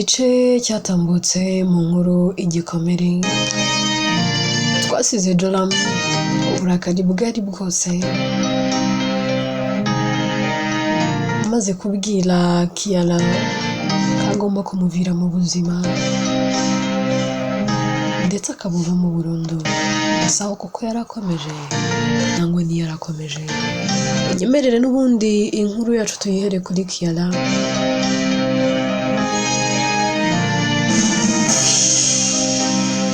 igice cyatambutse mu nkuru igikomere twasize Joram uburakari bwari bwose amaze kubwira Kiara agomba kumuvira mu buzima ndetse akabuva mu burundu asaho kuko yarakomeje nangwa ni yarakomeje inyemerere n'ubundi inkuru yacu tuyihere kuri Kiara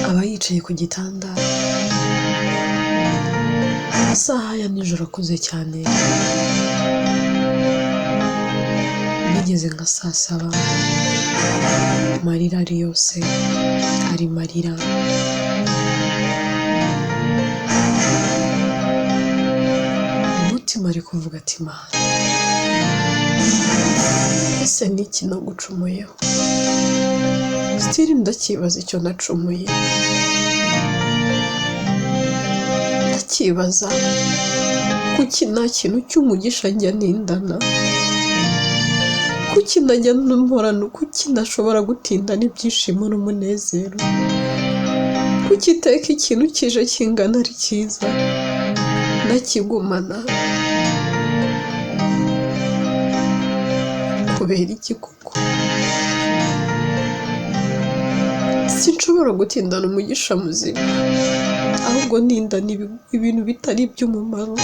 aba yicaye ku gitanda amasaha ya nijoro akuze cyane bigeze nka saa saba amarira ari yose ari marira umutima ari kuvuga ati Mana ese niki nagucumuyeho stili ndakibaza icyo nacumuye ndakibaza kuki nta kintu cy'umugisha njya nindana kuki najya numporana kuki nashobora gutinda n'ibyishimo n'umunezero kuki iteka ikintu kije kingana ari cyiza nakigumana kubera iki koko sinshobora gutindana umugisha muzima ahubwo nindana ibintu bitari iby'umumaro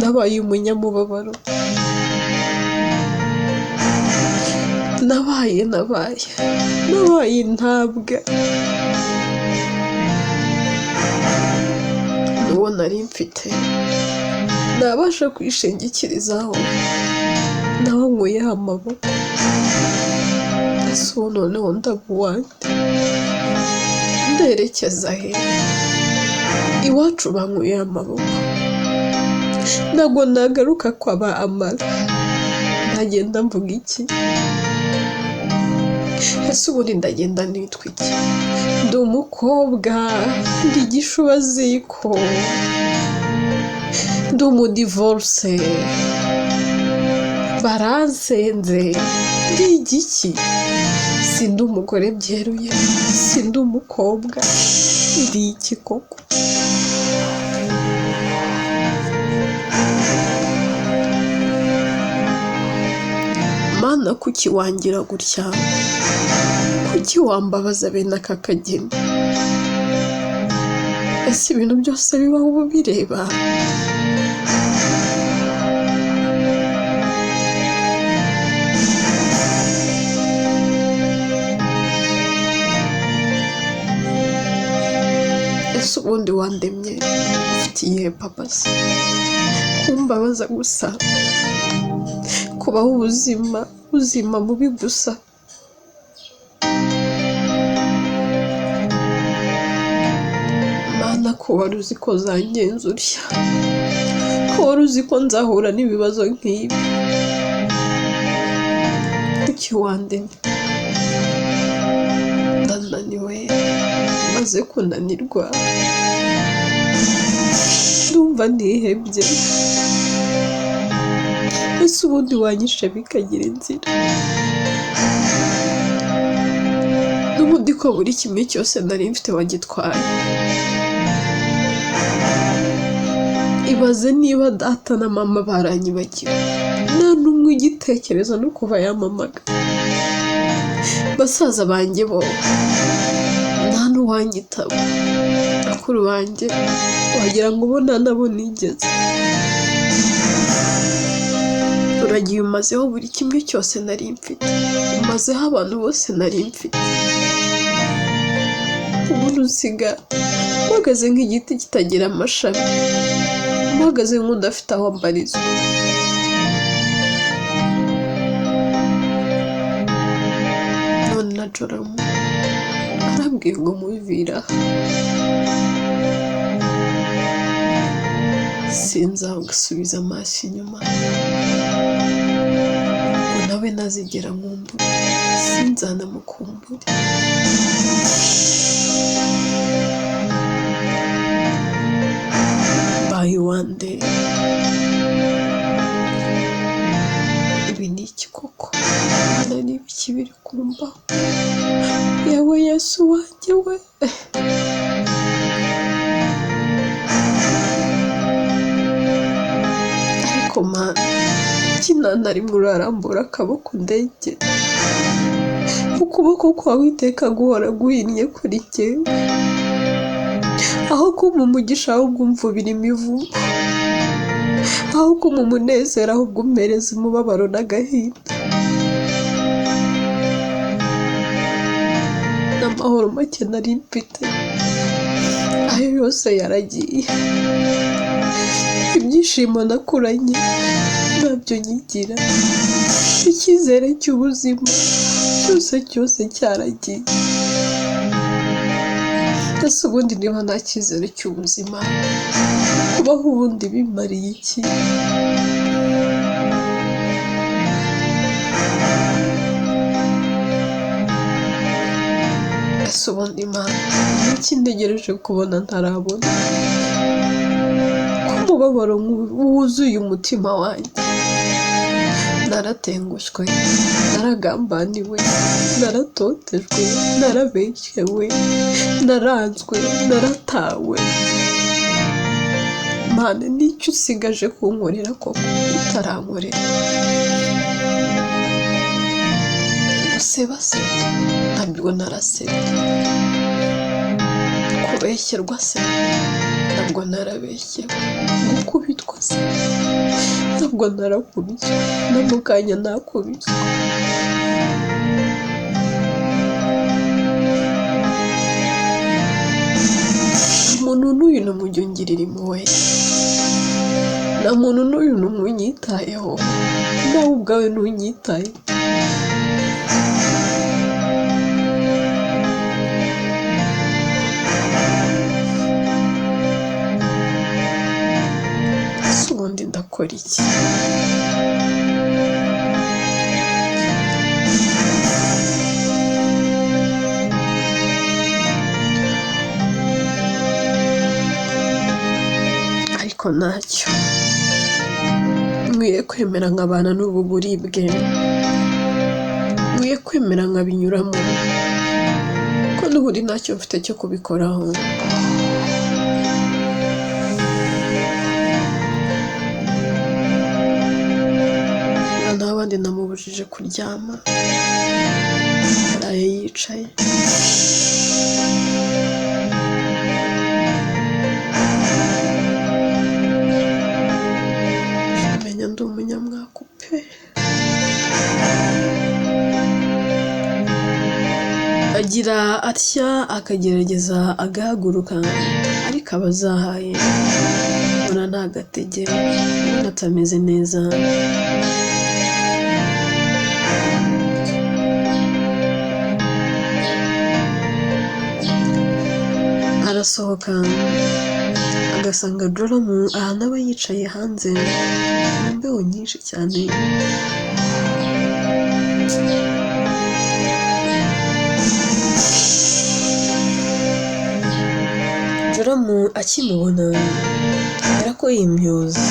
nabaye umunyamubabaro nabaye intabwa n'uwo nari mfite nabasha kwishingikirizaho naho nkuyeho amaboko ese ubu noneho ndabuwande nderekeza he iwacu bankuyeho amaboko ntabwo nagaruka kwaba amara ntagenda mvuga iki ese ubundi ndagenda nitwa iki ndi umukobwa ndi igishubaziko ndi umudivorce baransenze ndi igiki sindi umugore byeruye sindi umukobwa ndi iki koko Mana kuki wangira gutya kuki wambabaza bene aka kageni ese ibintu byose bibaho ubu bireba ese ubundi wandemye ufitiye papa se kumbabaza gusa kubaho ubuzima bubi gusa Mana ko wari uzi ko zangenza urya ko wari uzi ko nzahura n'ibibazo nk'ibi kuki wandemye ndananiwe maze kunanirwa ndumva nihebye ese ubundi wanyishe bikagira inzira n'ubundi ko buri kimwe cyose nari mfite wagitwaye ibaze niba data na mama baranyibagiwe nta n'umwe ugitekereza no kuva yamamaga basaza banjye bo nta n'uwanyitaba bakuru banjye wagira ngo bo nta nabo nigeze uragiye umazeho buri kimwe cyose nari mfite umazeho abantu bose nari mfite ubundi usiga mpagaze nk'igiti kitagira amashami mpagaze nk'udafite aho mbarizwa none na Joram arambwiye ngo muvira sinzagasubiza amaso inyuma ngo nawe nazigera nkumbura sinzanamukumbure by one day ibi ni iki kibiri kumbaho. Yewe Yesu wanjye we. Ariko Mana, kinana rimwe urarambura akaboko ndege. Ukuboko kwawe iteka guhora guhinnye kuri jyewe. Aho kumpa umugisha ahubwo umvubira imivumo. Aho kumpa umunezero ahubwo umpereza umubabaro n'agahinda. N'amahoro make nari mfite, ayo yose yaragiye. Ibyishimo nakuranye ntabyo nyigira. Icyizere cy'ubuzima cyose cyaragiye. Ese ubundi niba nta cyizere cy'ubuzima, kubaho ubundi bimariye iki? Ese ubundi Mana, niki ntegereje kubona ntarabona? Ko umubabaro wuzuye umutima wanjye. Naratengushywe, naragambaniwe, naratotejwe, narabeshyewe, naranzwe, naratawe. Mana, n'icyo usigaje kunkorera koko utarankorera? Guseba se ntabwo narasebye. Kubeshyerwa se ntabwo narabeshyewe. Gukubitwa se ntabwo narakubiswe. No mu kanya nakubiswe. Umuntu n'uyu n'umujyi ungirira impuhwe. Nta muntu n'uyu n'umunyitayeho. Nawe ubwawe ntunyitayeho. Ese ubundi ndakora iki? Ariko ntacyo. Nkwiye kwemera nkabana n'ubu buribwe. Nkwiye kwemera nkabinyuramo. Ko n'ubundi ntacyo mfite cyo kubikoraho. N'abandi namubujije kuryama. Yaraye yicaye. Menya ndi umunyamwaku pe. Agira atya akagerageza agahaguruka, ariko aba azahaye. Mbona nta gatege, mbona atameze neza. Arasohoka agasanga Joram ahantu aba yicaye hanze mu mbeho nyinshi cyane. Joram akimubona yari ko yimyoza,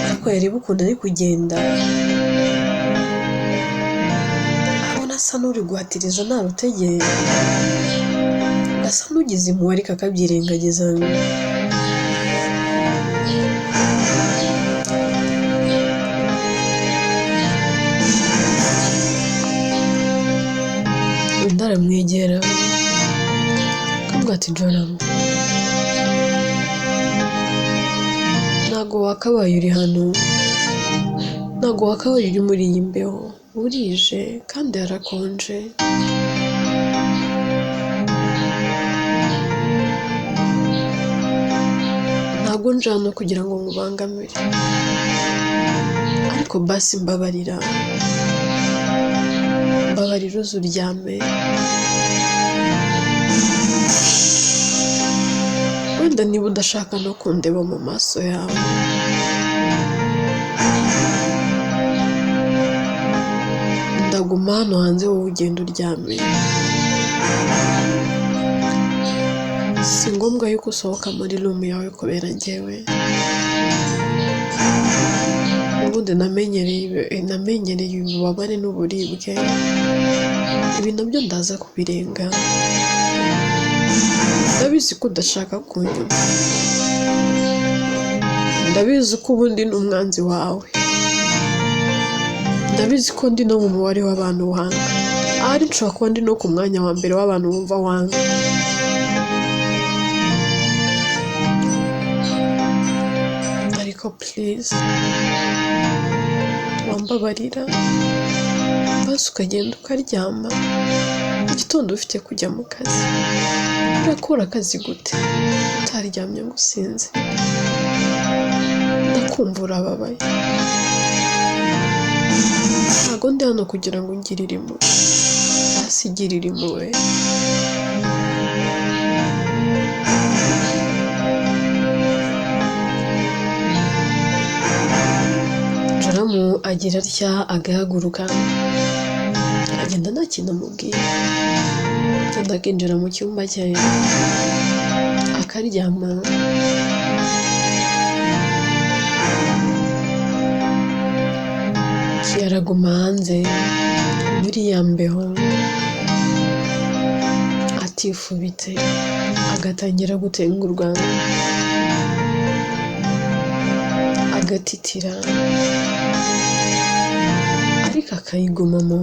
ariko yareba ukuntu ari kugenda abona asa n'uri guhatiriza nta rutegeye. Asa n'ugize impuhwe ariko akabyirengagiza. Undi aramwegera akamubwira ati Joram, ntago wakabaye uri hano. Ntago wakabaye uri muri iyi mbeho. Burije kandi harakonje. Ntago nje hano kugira ngo ngubangamire, ariko basi mbabarira. Mbabarira uze uryame. Wenda niba udashaka no kundeba mu maso yawe. Ndaguma hano hanze, wowe ugenda uryame. Si ngombwa yuko usohoka muri room yawe kubera njyewe. Ubundi namenyereye ububabare n'uburibwe, ibi nabyo ndaza kubirenga. Ndabizi ko udashaka kunyumva, ndabizi ko ubundi ni umwanzi wawe, ndabizi ko ndi no mu mubare w'abantu wanga, ahari nshobora kuba ndi no ku mwanya wa mbere w'abantu wumva wanga. Ariko please wambabarira basi ukagenda ukaryama, igitondo ufite kujya mu kazi. Urakora akazi gute utaryamye ngo usinze? Ndakumva urababaye, ntago ndi hano kugira ngo ungirire impuhwe, basi girira impuhwe. Joramu agira atya agahaguruka, agenda nta kintu amubwiye, agenda akinjira mu cyumba cye akaryama. Araguma hanze muri ya mbeho atifubitse, agatangira gutengurwa, agatitira, ariko akayigumamo.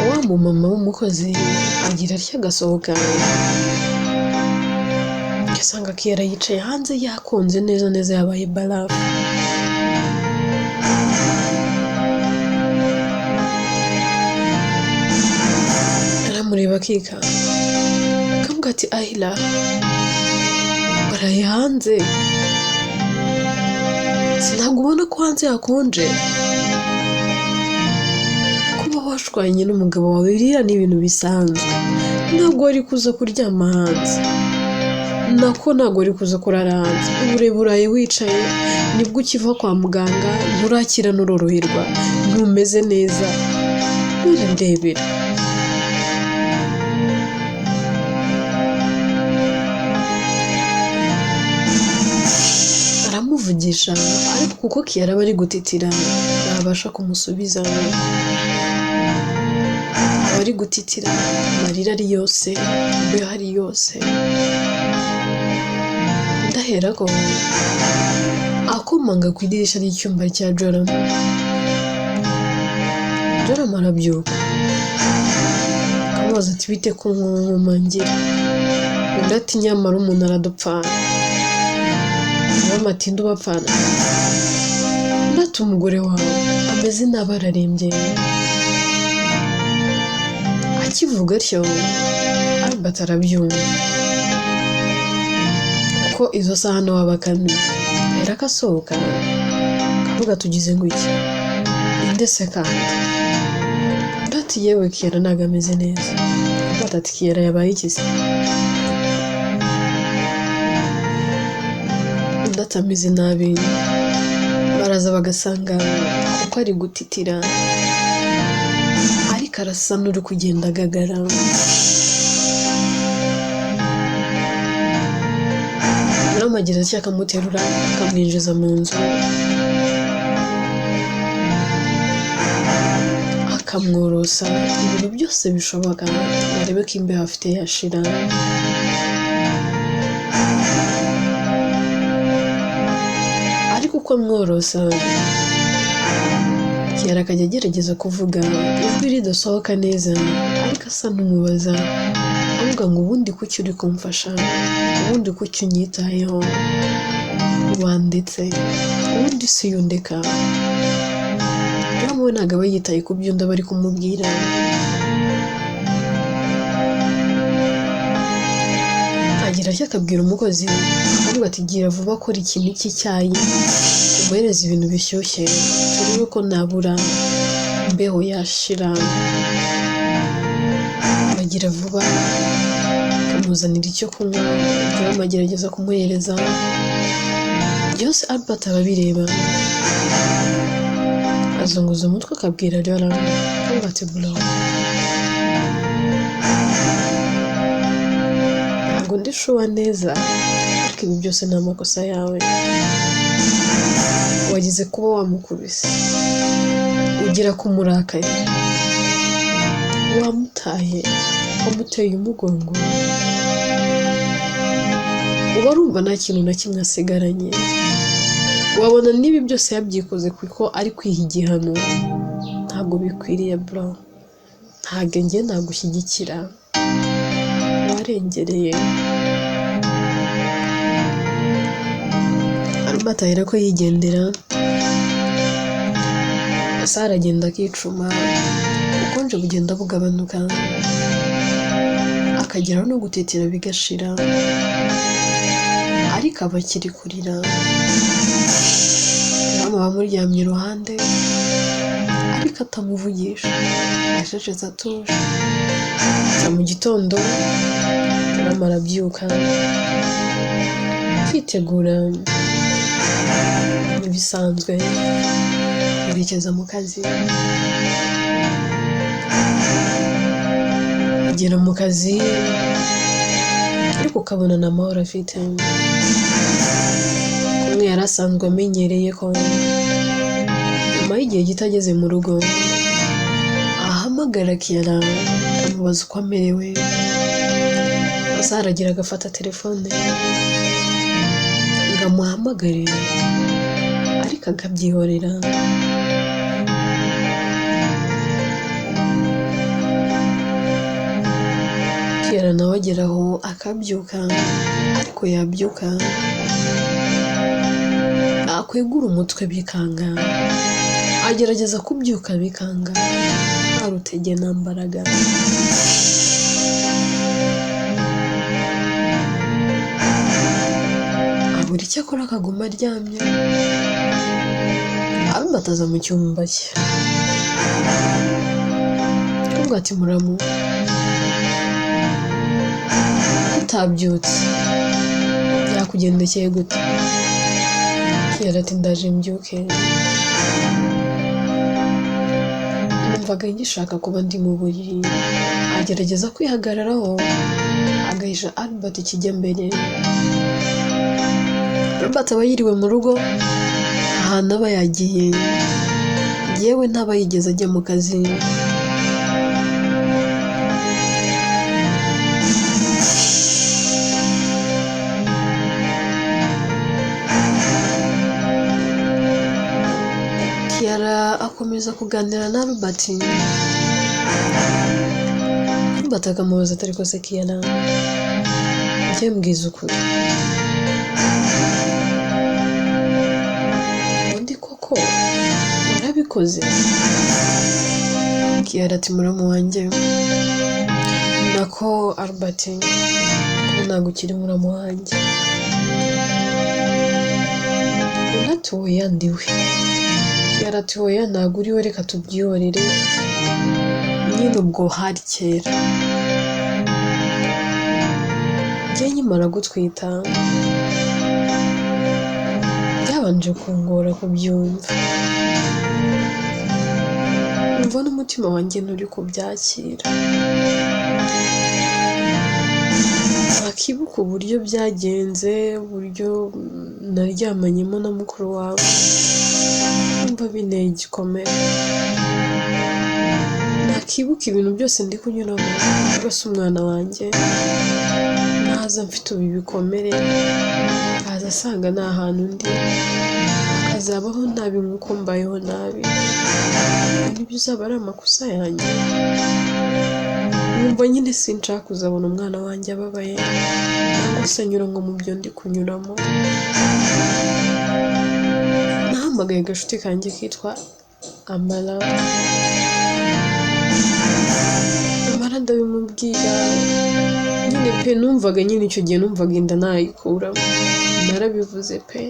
Wa mumama w'umukozi agira atya agasohoka, asanga Kiera yicaye hanze yakonze neza neza, yabaye barafu. Aramureba akika, akamubwira ati Ahila, waraye hanze? Sinabwo ubona ko hanze hakonje? Kuba washwanye n'umugabo wawe biriya ni ibintu bisanzwe, ntabwo wari kuza kuryama hanze, nako ntabwo wari kuza kurara hanze. Uraye wicaye, nibwo ukiva kwa muganga, nturakira n'uroroherwa, ntumeze neza, nturandebera. Aramuvugisha, ariko kuko Kiera aba ari gutitira ntabasha kumusubiza. Aba ari gutitira, amarira ari yose, imbeho ari yose. Ndaherako akomanga ku idirishya ry'icyumba cya Joramu. Joramu arabyuka, akamubaza ati bite ko nkomangira? Undi ati nyamara umuntu aradupfana. Joramu ati ndubapfana? Undi ati umugore wawe ameze nabi, ararembye. Akivuga atyo Albert arabyumva, ko izo saha no wabakanye. Era kasohoka kavuga tugize ngo iki, inde se kandi? Ndati yewe Kiera ntago ameze neza. Ati Kiera yabaye iki se? Ndati ameze nabi. Baraza bagasanga kuko ari gutitira, ariko arasa n'uri kugenda agagara. Agira atya akamuterura, akamwinjiza mu nzu, akamworosa, ibintu byose bishoboka arebe ko imbeho afite yashira. Ariko uko amworosa, Kiera akajya agerageza kuvuga, ijwi ridasohoka neza, ariko asa n'umubaza, avuga ngo ubundi kuki uri kumfasha, ubundi kuki unyitayeho, wanditse, ubundi si yundeka. Joramu ntabwo aba yitaye ku byo undi aba ari kumubwira. Agira atya akabwira umukozi, akavuga ati gira vuba akora ikintu cy'icyayi, tumuhereze ibintu bishyushye, turebe ko nabura imbeho yashira. Bagira vuba akamuzanira icyo kunywa, Joramu agerageza kumuhereza. Byose Albert aba abireba, azunguza umutwe akabwira Joramu, akavuga ati bro, ndi shuwa neza ariko ibi byose ni amakosa yawe. Wagize kuba wamukubise, ugira kumurakari, wamutaye, wamuteye umugongo, uba urumva nta kintu na kimwe asigaranye. Wabona n'ibi byose yabyikoze kuko ari kwiha igihano. Ntabwo bikwiriye bro, ntabwo njye nagushyigikira, warengereye. Albert ahera ko yigendera, Sara aragenda akicuma, ubukonje bugenda bugabanuka, akageraho no gutetera bigashira, ariko aba akiri kurira. Mama bamuryamye iruhande ariko atamuvugisha, yacecetse atuje. Mu gitondo mama arabyuka kwitegura ibisanzwe, yerekeza mu kazi. Agera mu kazi ariko ukabona nta mahoro afite. Kumwe yari asanzwe amenyereye ko nyuma y'igihe gitageze mu rugo ahamagara Kiara amubaza uko amerewe. Sara aragira agafata telefone ngo amuhamagare ariko akabyihorera. Kiara nawe ageraho akabyuka, ariko yabyuka akwegura umutwe bikanga, agerageza kubyuka bikanga, nta rutege nta mbaraga. Abura icyo akora akaguma aryamye. Abimataza mu cyumba cye, kuvuga ati muramu utabyutse byakugendekeye gute? Kiara ati ndaje mbyuke. Numvaga ngishaka kuba ndi mu buriri, agerageza kwihagararaho agahisha Albert ikijya mbere. Albert aba yiriwe mu rugo, ahantu aba yagiye, yewe ntaba yigeze ajya mu kazi. Kiara akomeza kuganira na Albert. Albert akamubaza ati ariko se Kiara, njye mbwiza ukuri, undi koko urabikoze? Kiara ati muramu wanjye, nako Albert, ntabwo ukiri muramu wanjye, unatuwe yandiwe. Kiara ati oya ntabwo uriwe, reka tubyihorere, nyine ubwo hari kera. Njye nkimara gutwita byabanje kungora kubyumva, numva n'umutima wanjye nturi kubyakira. Nakibuka uburyo byagenze, uburyo naryamanyemo na mukuru wawe, numva binteye igikomere. Nakibuka ibintu byose ndi kunyuramo, rwose umwana wanjye naza mfite ubu bikomere, akaza asanga nta hantu ndi, akazabaho nabi nk'uko mbayeho nabi. Nibyo uzaba ari amakosa yanjye. Numva nyine sinshaka kuzabona umwana wanjye ababaye, cyangwa se anyura ngo mu byo ndi kunyuramo. Nahamagaye agashuti kanjye kitwa Amara, ndabimubwira nyine pe. Numvaga nyine icyo gihe numvaga inda nayikuramo, narabivuze pe.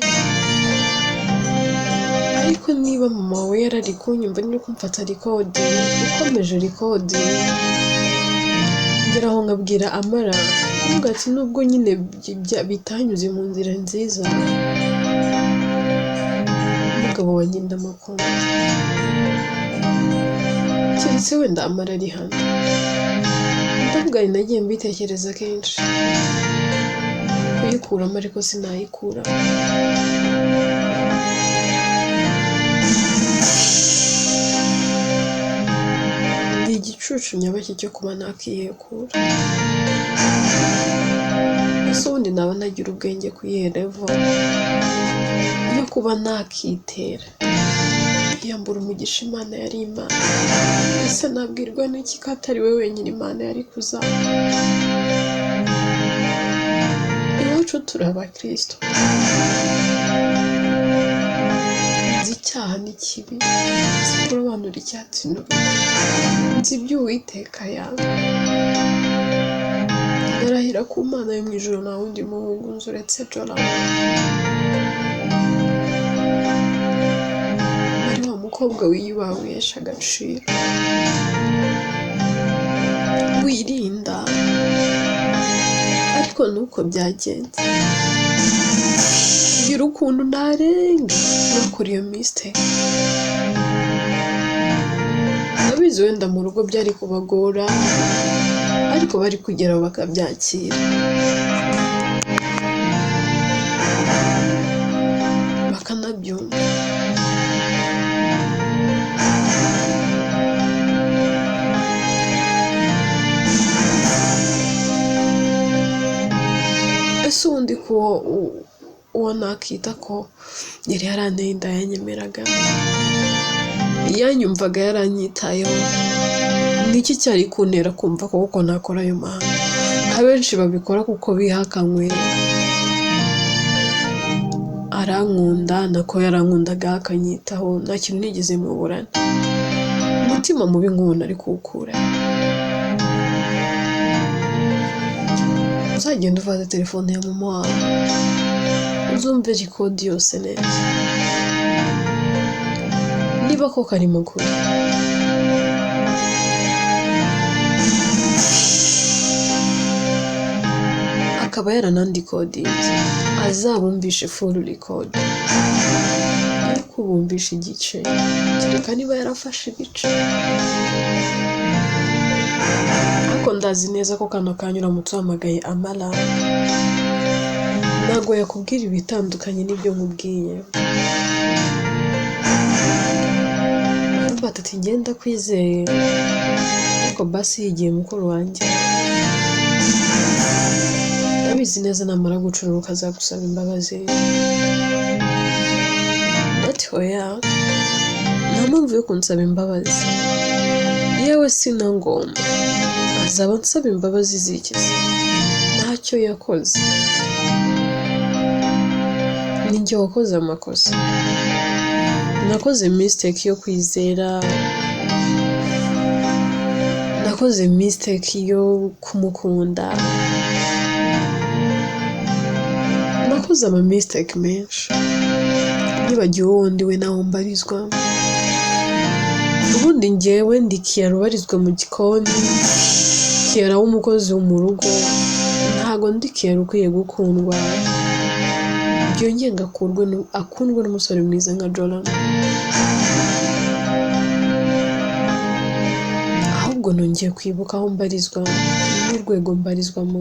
Ariko niba mama we yarari kunyumva, ni kumfata record, ukomeje record, ngeraho nkabwira Amara, nubwo ati nubwo nyine bitanyuze mu nzira nziza, umugabo wanjye ndamukunda, keretse wenda Amara ari hano. Ndavuga nagiye mbitekereza kenshi, kuyikuramo ariko sinayikuramo. Ni igicucu nyabaki cyo kuba nakiyekura. Ese ubundi naba nagira ubwenge kuyiherevo yo kuba nakitera yambura umugisha Imana yari Imana. Ese nabwirwa n'iki ko atari we wenyine Imana yari kuzaba? Iwacu turi abakristo, nzi icyaha n'ikibi, nzi kurobanura icyatsi n'ururo, nzi ibyo Uwiteka yanga. Ndarahira ku Mana yo mu ijuru nta wundi muhungu nzi uretse Joram. Ari wa mukobwa wiyubaha wihesha agaciro, wirinda, ariko nuko byagenze. Ngira ukuntu narenga nakora iyo mistake. Nabizi wenda mu rugo byari kubagora, ariko bari kugeraho bakabyakira, bakanabyumva. Ese ubundi ko uwo nakita ko yari yaranteye inda yanyemeraga, yanyumvaga, yaranyitayeho, niki cyari kuntera kumva ko nakora ayo mahano? Abenshi babikora kuko bihakanywe. Arankunda, nako yarankundaga akanyitaho, nta kintu nigeze muburana. Umutima mubi nk'uwo nari kuwukura. Uzagenda ufata telefone ya mama wawe uzumve rikodi yose neza, niba ko karimo kure. Akaba yaranandikodinze azabumvishe full record, ariko ubumvisha igice, kereka niba yarafashe ibice. Ariko ndazi neza ko kano kanyura mutuhamagaye Amara ntago yakubwira ibitandukanye n'ibyo nkubwiye. Ati ngenda kwizeye, ariko basi yigiye mukuru wanjye. Ndabizi neza namara gucururuka azagusaba imbabazi. Ati oya, nta mpamvu yo kunsaba imbabazi, yewe sina ngomba. Azaba ansaba imbabazi zikize, ntacyo yakoze. Ni njye wakoze amakosa. Nakoze mistake yo kwizera, nakoze mistake yo kumukunda, nakoze ama mistake menshi. Nibagiwe wundi we naho mbarizwa. Ubundi njyewe ndi Kiara ubarizwa mu gikoni, Kiara w'umukozi wo mu rugo, ntago ndi Kiara ukwiye gukundwa. Byongeye akundwe n'umusore mwiza nka Joram. Ahubwo nongeye kwibuka aho mbarizwa, n'urwego mbarizwamo.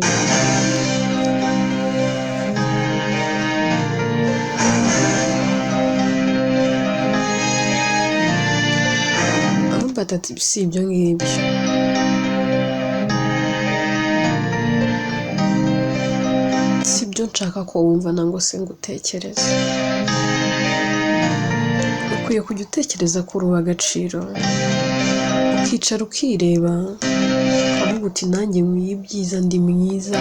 Ahubwo atati si ibyo ngibyo. Si ibyo nshaka ko wumva nango se ngutekereza. Ukwiye kujya utekereza ko uri agaciro, ukicara ukireba, ukavuga uti nanjye nkwiye ibyiza, ndi mwiza.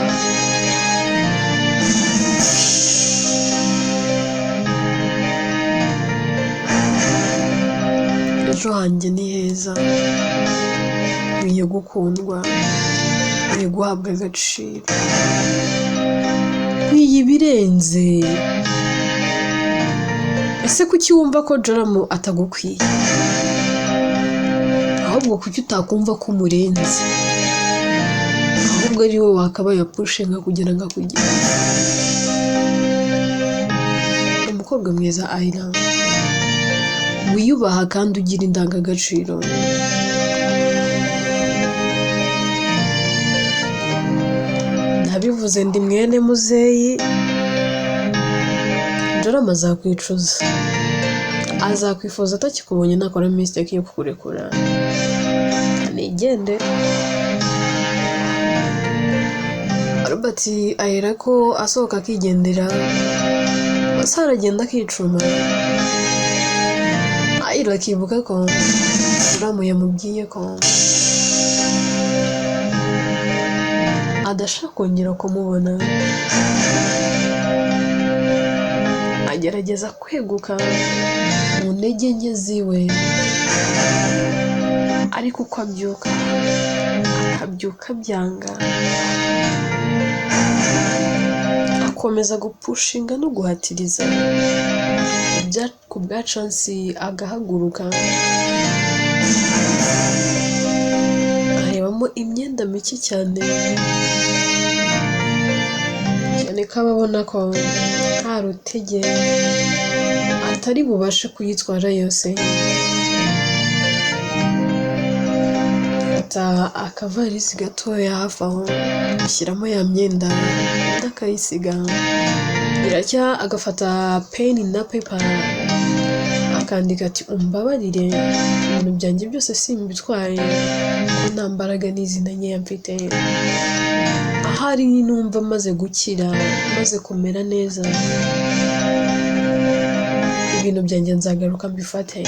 Ejo hanjye ni heza, nkwiye gukundwa, nkwiye guhabwa agaciro, nkwiye ibirenze. Ese kuki wumva ko Joram atagukwiye? Ahubwo kuki utakumva ko umurenze? Ahubwo ari wowe wakabaye yapushinga kugira ngo akugire. Umukobwa mwiza Ayla, wiyubaha kandi ugira indangagaciro. ndabivuze ndi mwene muzeyi. Jorama azakwicuza, azakwifuza atakikubonye nakora mistake yo kukurekura kanigende. Robert ahera ko asohoka akigendera, Masara agenda akicuma. Ayira akibuka ko Joramu yamubwiye ko adashaka kongera kumubona. Agerageza kweguka mu ntege nke ziwe, ariko uko akabyuka byanga. Akomeza gupushinga no guhatiriza ku bwa chance agahaguruka. Arebamo imyenda mike cyane ko ababona ko nta rutege atari bubashe kuyitwara yose. Ata akavarisi gatoya hafi aho ashyiramo ya myenda akayisiga. Iracya agafata pen na paper akandika ati umbabarire ibintu byanjye byose simbitwaye ko nta mbaraga n'izina nkeya mfite. Ahari numva maze gukira, maze kumera neza, ibintu byanjye nzagaruka mbifate.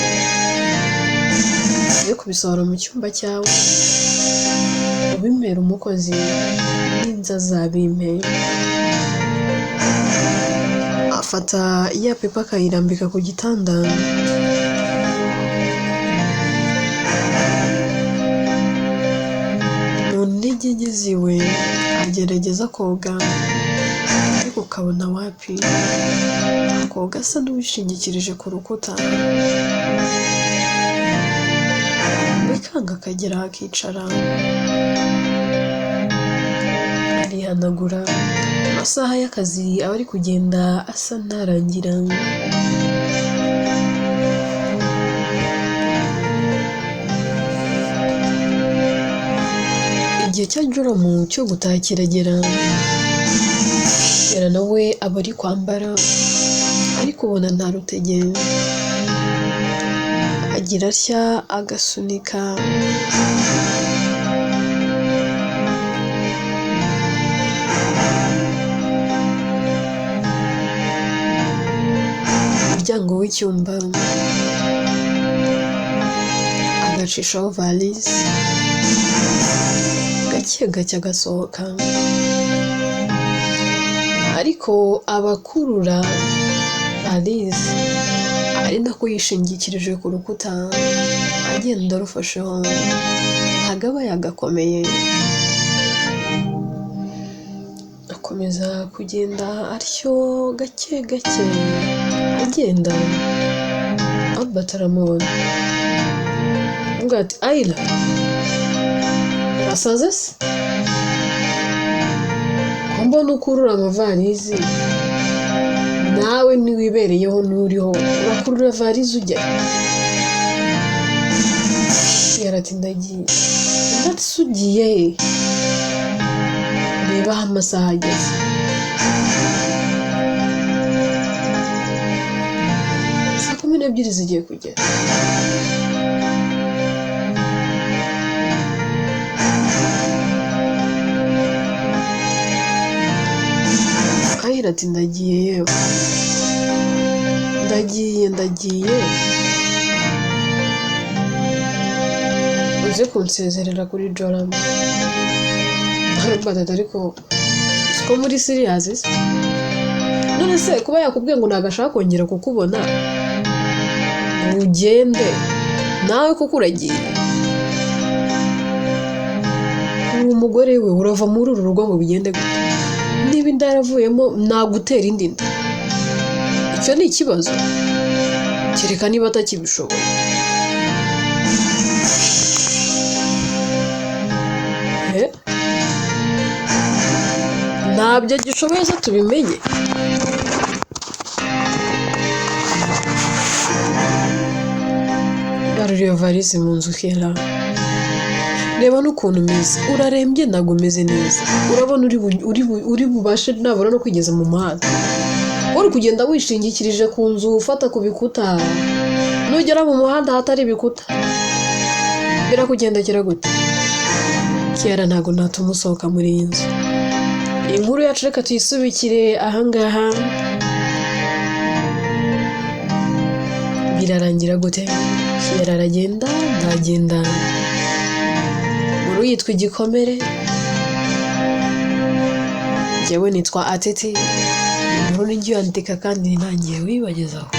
Yo kubisohora mu cyumba cyawe ubimera umukozi n'inza zabimpe. Afata ya pepa akayirambika ku gitanda. Mu ntege nke ziwe agerageza koga, ariko ukabona wapi. Koga asa n'uwishingikirije ku rukuta, bikanga akagera akicara. Arihanagura. Amasaha y'akazi aba ari kugenda asa ntarangira. Igihe cya Joramu cyo gutaha kiragera. Yara nawe aba ari kwambara, ariko ubona nta rutege. Agira atya agasunika. Umuryango w'icyumba agacishaho valise, gake agasohoka. Ariko abakurura valise ari nako yishingikirije ku rukuta, agenda arufasheho. Ntago aba yagakomeye. Akomeza kugenda atyo gake agenda. Albert aramubona, avuga ati Ayla urasaze se? Mbona ukurura amavalizi, nawe niwibereyeho n'uriho urakurura valizi ujya. Yarati ndagiye. Ndati sugiye reba amasaha ageze. Saa 12 zigiye kugera. Ati ndagiye yewe, ndagiye uze kunsezerera kuri Joramu. Robert ariko siko muri serious se? None se kuba yakubwiye ngo nagashaka kongera kukubona ugende nawe kuko uragiye. Umugore we urava muri uru rugo ngo bigende gute? Niba inda yaravuyemo nagutera indi nda, icyo ni ikibazo. Kereka niba atakibishoboye. Ntabyo gishoboye se tubimenye. Garuriye valise mu nzu kera. reba n'ukuntu umeze urarembye ntabwo umeze neza urabona uri bubashe nabura no kwigeza mu muhanda uri kugenda wishingikirije ku nzu ufata ku bikuta nugera mu muhanda hatari ibikuta birakugendekera gute Kiara ntabwo natuma usohoka muri iyi nzu inkuru yacu reka tuyisubikire ahangaha birarangira gute Kiara aragenda ntagenda Nkuru yitwa Igikomere njyewe nitwa Atete inkuru ni njye yandika kandi ninangiye wibagezaho